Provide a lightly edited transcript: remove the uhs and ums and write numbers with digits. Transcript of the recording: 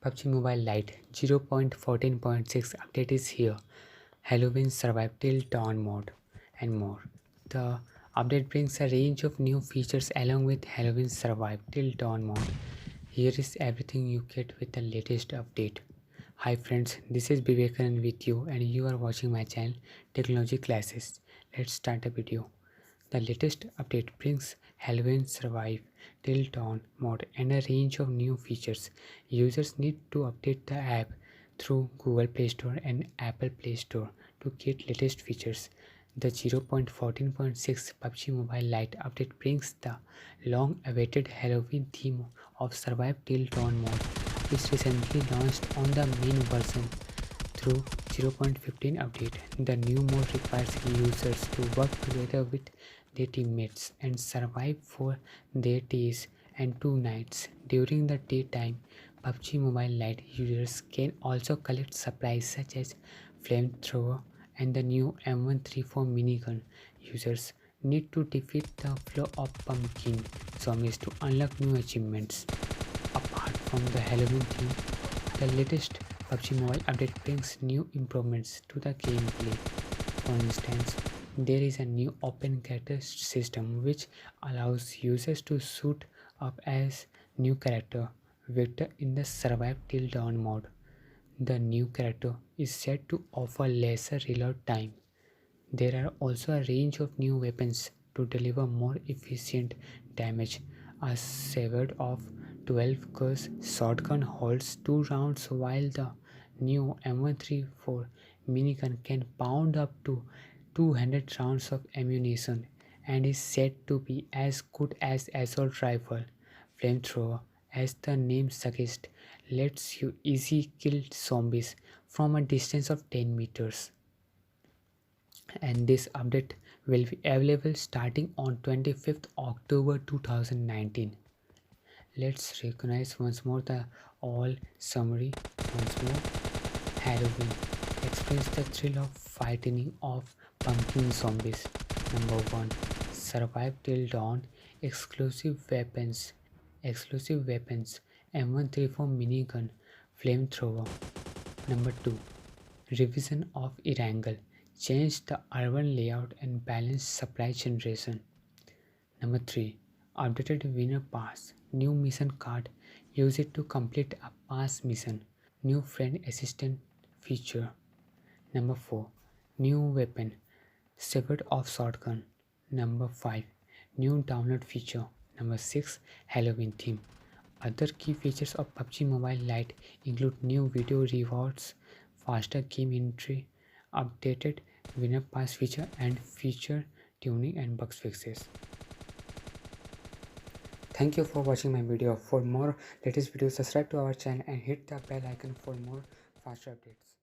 PUBG Mobile Lite 0.14.6 update is here. Halloween Survive Till Dawn mode and more. The update brings a range of new features along with Halloween Survive Till Dawn mode. Here is everything you get with the latest update. Hi friends, this is Vivekanand with you and you are watching my channel Technology Classes. Let's start the video. The latest update brings Halloween Survive Till Dawn mode and a range of new features. Users need to update the app through Google Play Store and Apple Play Store to get latest features. The 0.14.6 PUBG Mobile Lite update brings the long-awaited Halloween theme of Survive Till Dawn mode, which recently launched on the main version through 0.15 update. The new mode requires users to work together with their teammates and survive for their days and 2 nights. During the daytime, PUBG Mobile Lite users can also collect supplies such as flamethrower and the new M134 minigun. Users need to defeat the flow of pumpkin zombies to unlock new achievements. Apart from the Halloween theme, the latest PUBG Mobile update brings new improvements to the gameplay. For instance, there is a new open character system which allows users to suit up as new character Victor in the Survive Till Dawn mode. The new character is said to offer lesser reload time. There are also a range of new weapons to deliver more efficient damage. A Severed of 12 gauge shotgun holds 2 rounds while the new M134 minigun can pound up to 200 rounds of ammunition and is said to be as good as assault rifle. Flamethrower, as the name suggests, lets you easily kill zombies from a distance of 10 meters. And this update will be available starting on 25th October 2019. Let's recognize once more the all summary once more. Halloween. Experience the thrill of fighting off pumpkin zombies. Number 1. Survive Till Dawn. Exclusive weapons. M134 minigun. Flamethrower. Number 2. Revision of Erangel. Change the urban layout and balance supply generation. Number 3. Updated winner pass. New mission card. Use it to complete a pass mission. New friend assistant feature. Number 4. New weapon. Severed of shotgun. Number 5. New download feature. Number 6. Halloween theme. Other key features of PUBG Mobile Lite include new video rewards, faster game entry, updated winner pass feature and feature tuning and bug fixes. Thank you for watching my video. For more latest videos, subscribe to our channel and hit the bell icon for more faster updates.